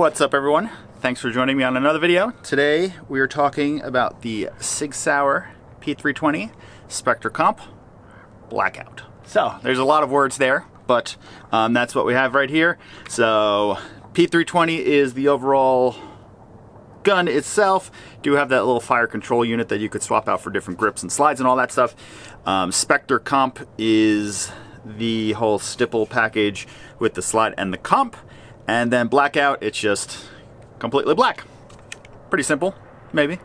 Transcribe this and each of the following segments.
What's up, everyone? Thanks for joining me on another video. Today we are talking about the Sig Sauer P320 Spectre comp Blackout. So there's a lot of words there, but that's what we have right here. So P320 is the overall gun itself. Do have that little fire control unit that you could swap out for different grips and slides and all that stuff. Spectre comp is the whole stipple package with the slide and the comp. And then Blackout, it's just completely black. Pretty simple, maybe.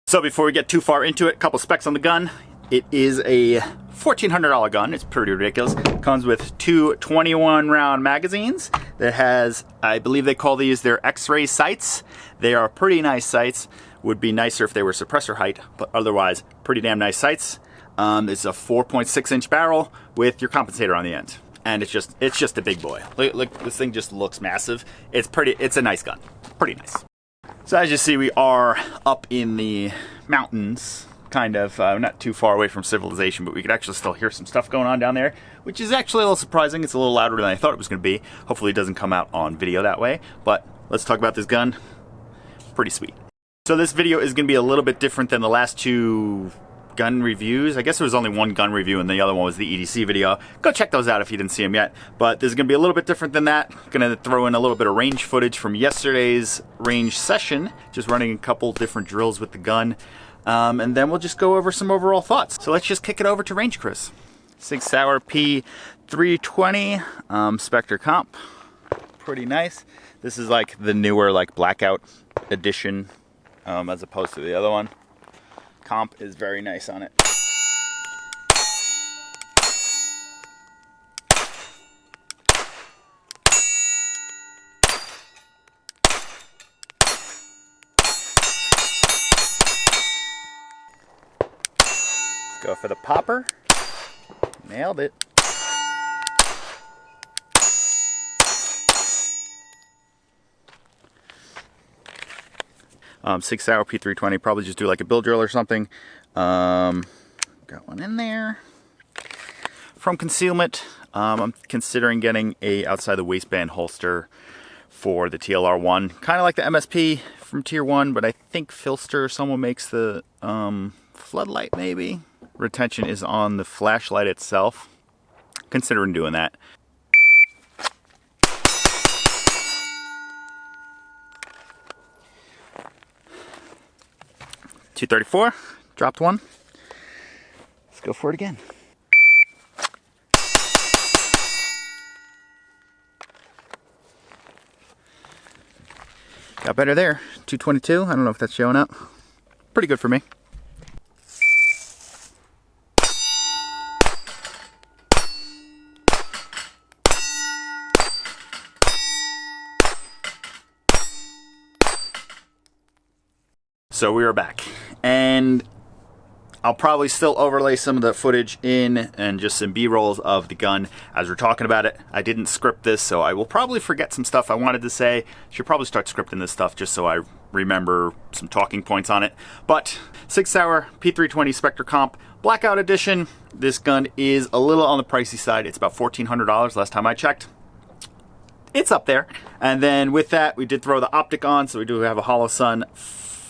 So before we get too far into it, a couple specs on the gun. It is a $1,400 gun. It's pretty ridiculous. It comes with two 21-round magazines that has, I believe they call these their X-ray sights. They are pretty nice sights. Would be nicer if they were suppressor height, but otherwise pretty damn nice sights. It's a 4.6-inch barrel with your compensator on the end. And it's just a big boy. Look, this thing just looks massive. It's a nice gun. Pretty nice. So as you see, we are up in the mountains, kind of. Not too far away from civilization, but we could actually still hear some stuff going on down there, which is actually a little surprising. It's a little louder than I thought it was going to be. Hopefully it doesn't come out on video that way. But let's talk about this gun. Pretty sweet. So this video is going to be a little bit different than the last two gun reviews. I guess there was only one gun review and the other one was the EDC video. Go check those out if you didn't see them yet. But this is going to be a little bit different than that. Going to throw in a little bit of range footage from yesterday's range session, just running a couple different drills with the gun. And then we'll just go over some overall thoughts. So let's just kick it over to Range Chris. Sig Sauer P320 Spectre comp. Pretty nice. This is like the newer Blackout edition as opposed to the other one. Comp is very nice on it. Let's go for the popper. Nailed it. Sig Sauer P320, probably just do like a bill drill or something. Got one in there. From concealment, I'm considering getting a outside the waistband holster for the TLR1. Kind of like the MSP from Tier 1, but I think Filster, someone makes the floodlight maybe. Retention is on the flashlight itself. Considering doing that. .234, dropped one. Let's go for it again. Got better there. .222, I don't know if that's showing up. Pretty good for me. So we are back, and I'll probably still overlay some of the footage in and just some B-rolls of the gun as we're talking about it. I didn't script this, so I will probably forget some stuff I wanted to say. Should probably start scripting this stuff just so I remember some talking points on it. But Sig Sauer P320 Spectre comp Blackout edition. This gun is a little on the pricey side. It's about $1,400 last time I checked. It's up there. And then with that, we did throw the optic on, so we do have a Holosun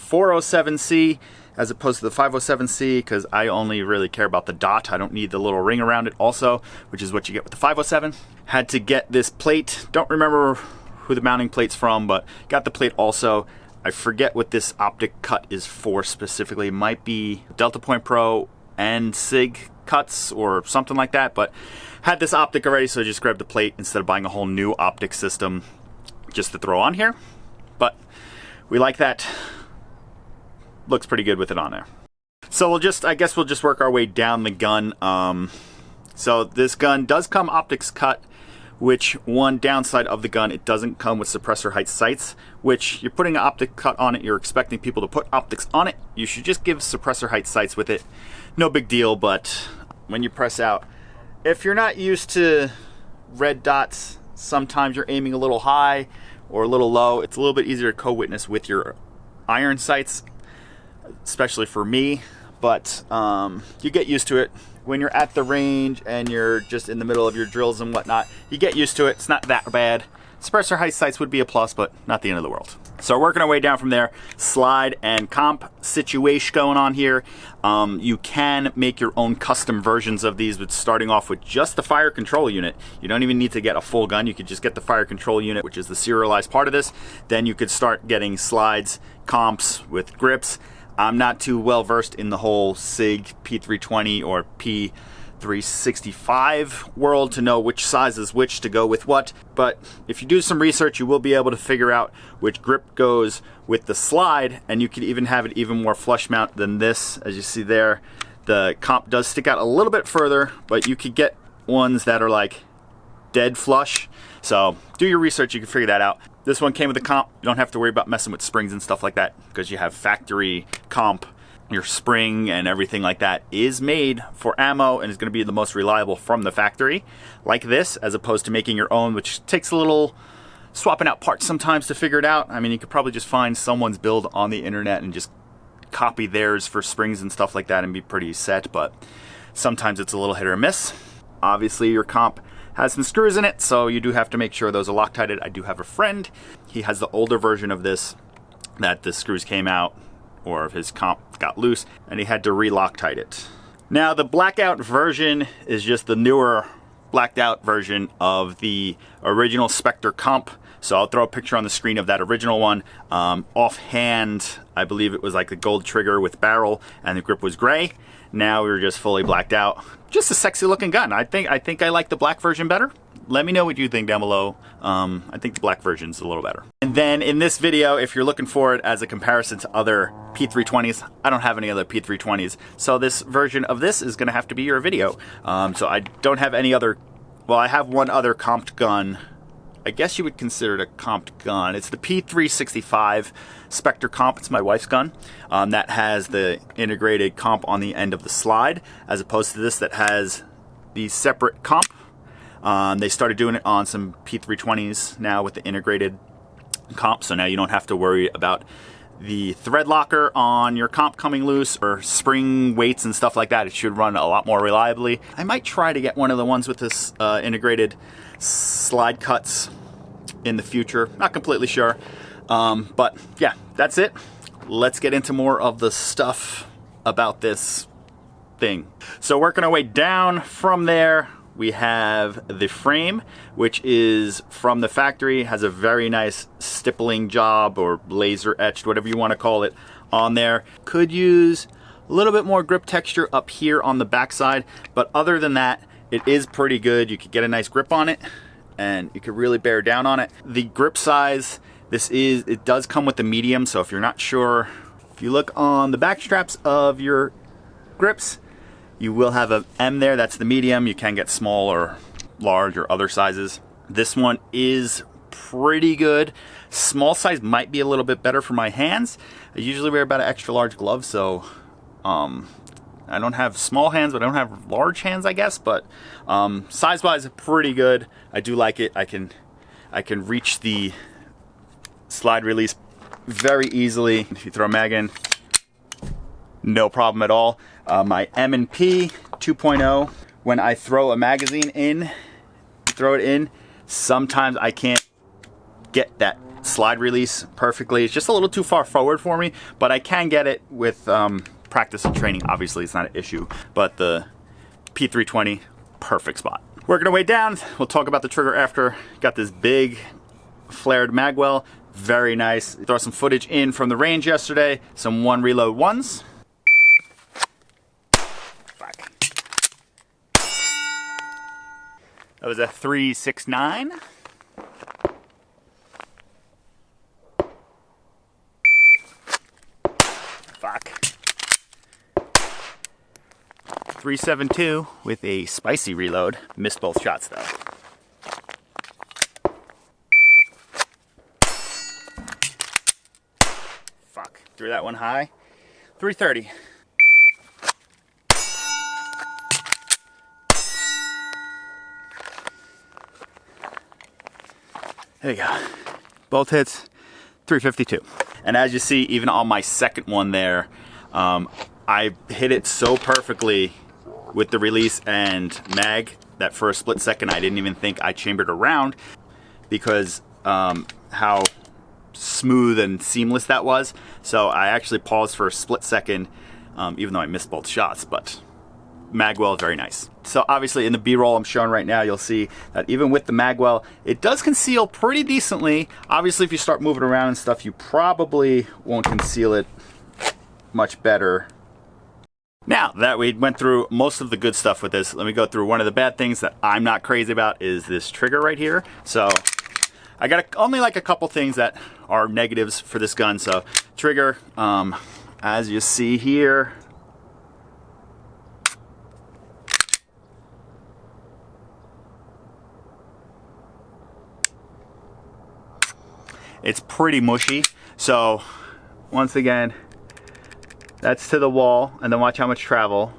407C as opposed to the 507C because I only really care about the dot. I don't need the little ring around it also, which is what you get with the 507. Had to get this plate. Don't remember who the mounting plate's from, but got the plate also. I forget what this optic cut is for specifically. It might be Delta Point Pro and Sig cuts or something like that, but had this optic already, so I just grabbed the plate instead of buying a whole new optic system just to throw on here. But we like that. Looks pretty good with it on there. So I guess we'll just work our way down the gun. So this gun does come optics cut, which one downside of the gun, it doesn't come with suppressor height sights, which you're putting an optic cut on it, you're expecting people to put optics on it. You should just give suppressor height sights with it. No big deal, but when you press out, if you're not used to red dots, sometimes you're aiming a little high or a little low. It's a little bit easier to co-witness with your iron sights, especially for me, but you get used to it. When you're at the range and you're just in the middle of your drills and whatnot, you get used to it. It's not that bad. Suppressor height sights would be a plus, but not the end of the world. So working our way down from there, slide and comp situation going on here. You can make your own custom versions of these, but starting off with just the fire control unit. You don't even need to get a full gun. You could just get the fire control unit, which is the serialized part of this. Then you could start getting slides, comps with grips. I'm not too well versed in the whole Sig P320 or P365 world to know which size is which to go with what, but if you do some research, you will be able to figure out which grip goes with the slide, and you could even have it even more flush mount than this. As you see there, the comp does stick out a little bit further, but you could get ones that are like dead flush. So do your research, you can figure that out. This one came with a comp. You don't have to worry about messing with springs and stuff like that because you have factory comp. Your spring and everything like that is made for ammo and is going to be the most reliable from the factory, like this, as opposed to making your own, which takes a little swapping out parts sometimes to figure it out. I mean, you could probably just find someone's build on the internet and just copy theirs for springs and stuff like that and be pretty set, but sometimes it's a little hit or miss. Obviously, your comp has some screws in it, so you do have to make sure those are Loctited. I do have a friend. He has the older version of this that the screws came out, or if his comp got loose, and he had to re-Loctite it. Now, the Blackout version is just the newer blacked out version of the original Spectre comp. So I'll throw a picture on the screen of that original one. Offhand, I believe it was like the gold trigger with barrel, and the grip was gray. Now we're just fully blacked out. Just a sexy looking gun. I think I like the black version better. Let me know what you think down below. I think the black version's a little better. And then in this video, if you're looking for it as a comparison to other P320s, I don't have any other P320s. So this version of this is gonna have to be your video. So I don't have any other, well, I have one other comped gun. I guess you would consider it a comped gun. It's the P365 Spectre comp. It's my wife's gun. That has the integrated comp on the end of the slide, as opposed to this that has the separate comp. They started doing it on some P320s now with the integrated comp, so now you don't have to worry about the thread locker on your comp coming loose or spring weights and stuff like that. It should run a lot more reliably. I might try to get one of the ones with this integrated slide cuts in the future. Not completely sure. But yeah, that's it. Let's get into more of the stuff about this thing. So working our way down from there, we have the frame, which is from the factory, has a very nice stippling job or laser etched, whatever you want to call it, on there. Could use a little bit more grip texture up here on the backside, but other than that, it is pretty good. You could get a nice grip on it and you could really bear down on it. The grip size, it does come with the medium, so if you're not sure, if you look on the back straps of your grips, you will have an M there, that's the medium. You can get small or large or other sizes. This one is pretty good. Small size might be a little bit better for my hands. I usually wear about an extra large glove, so I don't have small hands, but I don't have large hands, I guess. But size-wise, pretty good. I do like it. I can reach the slide release very easily. If you throw a mag in, no problem at all. My M&P 2.0, when I throw a magazine in, throw it in, sometimes I can't get that slide release perfectly. It's just a little too far forward for me, but I can get it with practice and training. Obviously, it's not an issue, but the P320, perfect spot. Working our way down, we'll talk about the trigger after. Got this big flared magwell, very nice. Throw some footage in from the range yesterday, some one reload ones. That was a 369. Fuck. 372 with a spicy reload. Missed both shots though. Fuck. Threw that one high. 330. There you go. Both hits, 352. And as you see, even on my second one there, I hit it so perfectly with the release and mag that for a split second I didn't even think I chambered around, because how smooth and seamless that was. So I actually paused for a split second, even though I missed both shots, but magwell, very nice. So obviously in the B-roll I'm showing right now, you'll see that even with the magwell, it does conceal pretty decently. Obviously if you start moving around and stuff, you probably won't conceal it much better. Now that we went through most of the good stuff with this, let me go through one of the bad things that I'm not crazy about is this trigger right here. So I got only like a couple things that are negatives for this gun. So trigger, as you see here, it's pretty mushy. So once again, that's to the wall, and then watch how much travel.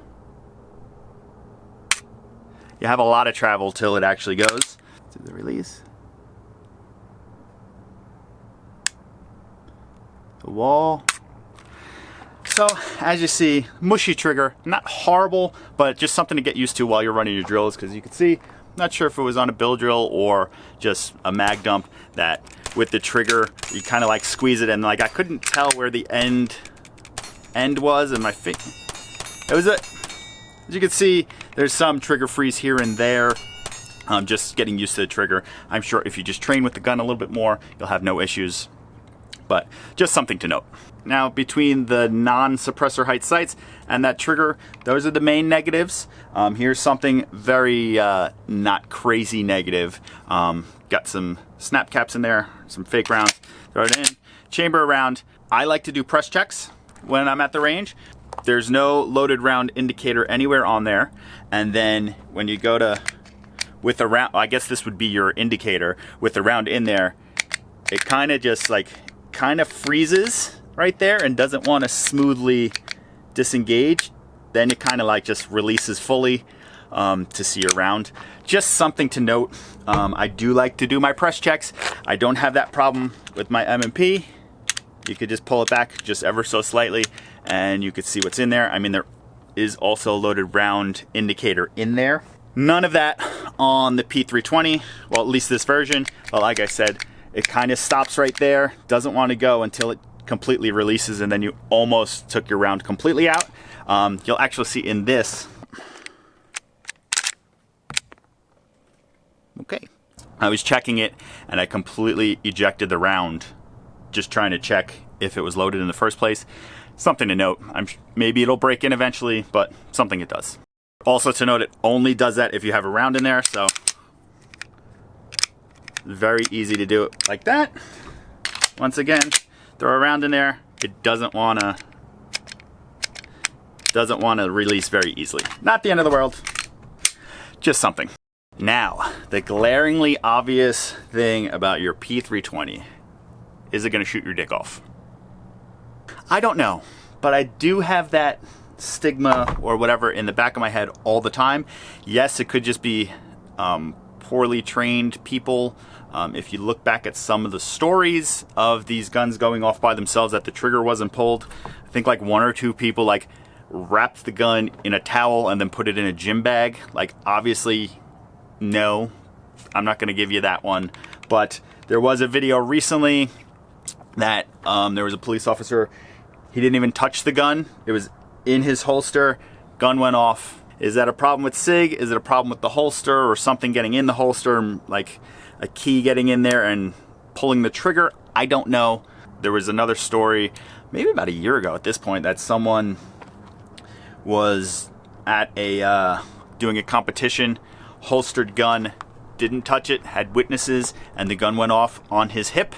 You have a lot of travel till it actually goes to the release. The wall. So as you see, mushy trigger, not horrible, but just something to get used to while you're running your drills, because you can see, not sure if it was on a bill drill or just a mag dump, that with the trigger you kind of like squeeze it, and like I couldn't tell where the end was, and my feet, it was as you can see, there's some trigger freeze here and there. Just getting used to the trigger. I'm sure if you just train with the gun a little bit more, you'll have no issues, but just something to note. Now between the non-suppressor height sights and that trigger, those are the main negatives. Here's something very not crazy negative. Got some snap caps in there, some fake rounds, throw it in. Chamber round, I like to do press checks when I'm at the range. There's no loaded round indicator anywhere on there, and then when you go to with a round, I guess this would be your indicator, with the round in there, it kind of just like freezes right there and doesn't want to smoothly disengage. Then it kind of like just releases fully to see your round. Just something to note. I do like to do my press checks. I don't have that problem with my M&P. You could just pull it back just ever so slightly and you could see what's in there. I mean, there is also a loaded round indicator in there. None of that on the P320, well, at least this version. But like I said, it kind of stops right there, doesn't want to go until it completely releases, and then you almost took your round completely out. You'll actually see in this. Okay, I was checking it and I completely ejected the round, just trying to check if it was loaded in the first place. Something to note. Maybe it'll break in eventually, but something it does. Also to note, it only does that if you have a round in there, so very easy to do it like that. Once again, throw a round in there. It doesn't want to release very easily. Not the end of the world, just something. Now, the glaringly obvious thing about your P320, is it going to shoot your dick off? I don't know, but I do have that stigma or whatever in the back of my head all the time. Yes, it could just be poorly trained people. If you look back at some of the stories of these guns going off by themselves that the trigger wasn't pulled, I think like 1 or 2 people like wrapped the gun in a towel and then put it in a gym bag. Like, obviously, no, I'm not going to give you that one. But there was a video recently that there was a police officer. He didn't even touch the gun. It was in his holster. Gun went off. Is that a problem with SIG? Is it a problem with the holster or something getting in the holster, like a key getting in there and pulling the trigger? I don't know. There was another story, maybe about a year ago at this point, that someone was at a doing a competition, holstered gun, didn't touch it, had witnesses, and the gun went off on his hip.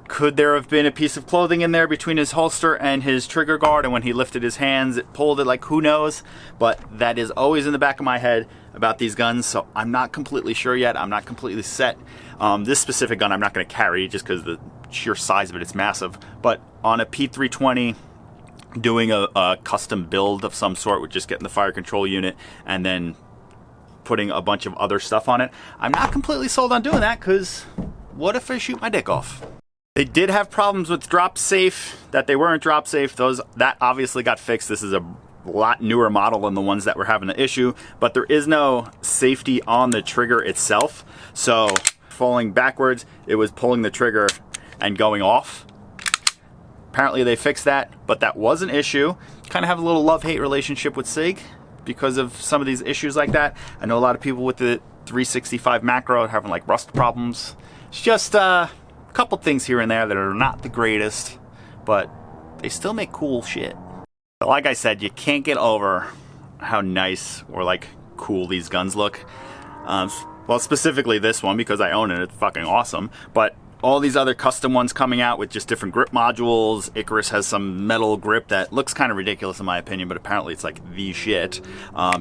Could there have been a piece of clothing in there between his holster and his trigger guard, and when he lifted his hands it pulled it? Like, who knows? But that is always in the back of my head about these guns, so I'm not completely sure yet. I'm not completely set. This specific gun I'm not going to carry just because the sheer size of it, it's massive. But on a P320, doing a custom build of some sort with just getting the fire control unit and then putting a bunch of other stuff on it, I'm not completely sold on doing that, because what if I shoot my dick off? They did have problems with drop safe, that they weren't drop safe. That obviously got fixed. This is a lot newer model than the ones that were having the issue, but there is no safety on the trigger itself. So falling backwards, it was pulling the trigger and going off. Apparently they fixed that, but that was an issue. Kind of have a little love-hate relationship with Sig because of some of these issues like that. I know a lot of people with the 365 macro are having like rust problems. It's just a couple things here and there that are not the greatest, but they still make cool shit. But like I said, you can't get over how nice or like cool these guns look. Well, specifically this one because I own it, it's fucking awesome. But all these other custom ones coming out with just different grip modules. Icarus has some metal grip that looks kind of ridiculous in my opinion, but apparently it's like the shit.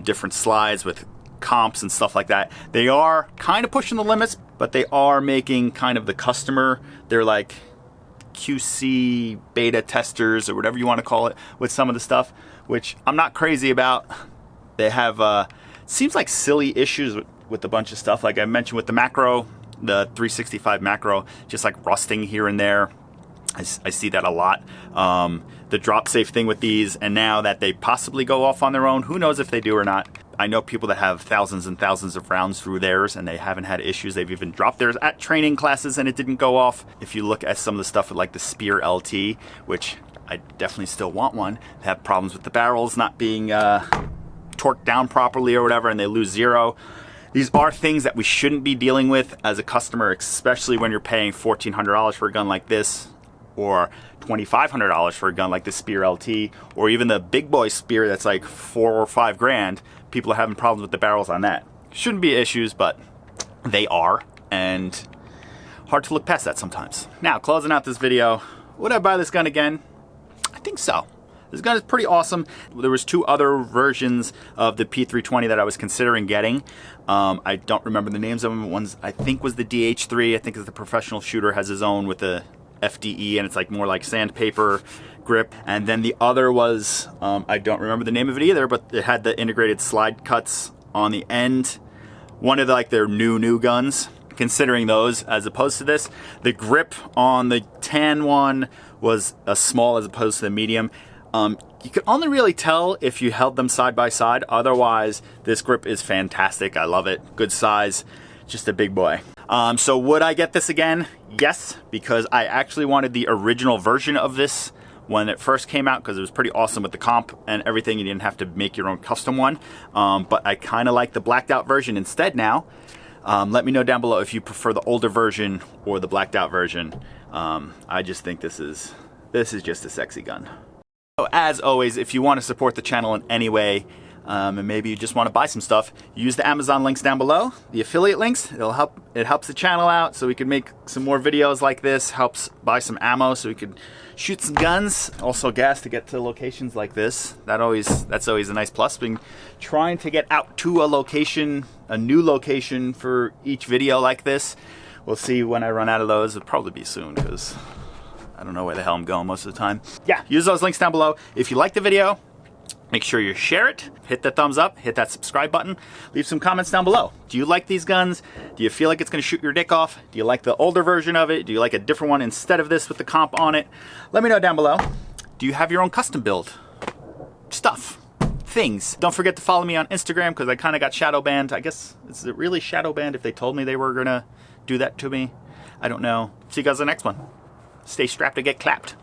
Different slides with comps and stuff like that. They are kind of pushing the limits, but they are making kind of the customer, they're like QC beta testers or whatever you want to call it with some of the stuff, which I'm not crazy about. They have seems like silly issues with a bunch of stuff. Like I mentioned with the macro, the 365 macro, just like rusting here and there. I see that a lot. The drop safe thing with these, and now that they possibly go off on their own, who knows if they do or not. I know people that have thousands and thousands of rounds through theirs and they haven't had issues. They've even dropped theirs at training classes and it didn't go off. If you look at some of the stuff with like the Spear LT, which I definitely still want one, they have problems with the barrels not being torqued down properly or whatever, and they lose zero. These are things that we shouldn't be dealing with as a customer, especially when you're paying $1,400 for a gun like this, or $2,500 for a gun like the Spear LT, or even the big boy Spear that's like $4 or $5 grand. People are having problems with the barrels on that. Shouldn't be issues, but they are, and hard to look past that sometimes. Now, closing out this video, would I buy this gun again? I think so. This gun is pretty awesome. There was two other versions of the P320 that I was considering getting. I don't remember the names of them. One I think was the DH3. I think is the professional shooter, has his own with the FDE, and it's like more like sandpaper grip. And then the other was, I don't remember the name of it either, but it had the integrated slide cuts on the end. One of the, like their new guns. Considering those as opposed to this, the grip on the tan one was a small as opposed to the medium. You could only really tell if you held them side by side. Otherwise, this grip is fantastic. I love it. Good size. Just a big boy. So would I get this again? Yes, because I actually wanted the original version of this when it first came out because it was pretty awesome with the comp and everything. You didn't have to make your own custom one. But I kind of like the blacked out version instead now. Let me know down below if you prefer the older version or the blacked out version. I just think this is just a sexy gun. So as always, if you want to support the channel in any way, and maybe you just want to buy some stuff, use the Amazon links down below, the affiliate links. It helps the channel out so we can make some more videos like this, helps buy some ammo so we could shoot some guns, also gas to get to locations like this. That's always a nice plus. Been trying to get out to a location, a new location for each video like this. We'll see when I run out of those. It'll probably be soon because I don't know where the hell I'm going most of the time. Yeah, use those links down below. If you like the video, make sure you share it, hit the thumbs up, hit that subscribe button, leave some comments down below. Do you like these guns? Do you feel like it's gonna shoot your dick off? Do you like the older version of it? Do you like a different one instead of this with the comp on it? Let me know down below. Do you have your own custom build? Stuff, things. Don't forget to follow me on Instagram because I kind of got shadow banned. I guess, is it really shadow banned if they told me they were gonna do that to me? I don't know. See you guys in the next one. Stay strapped to get clapped.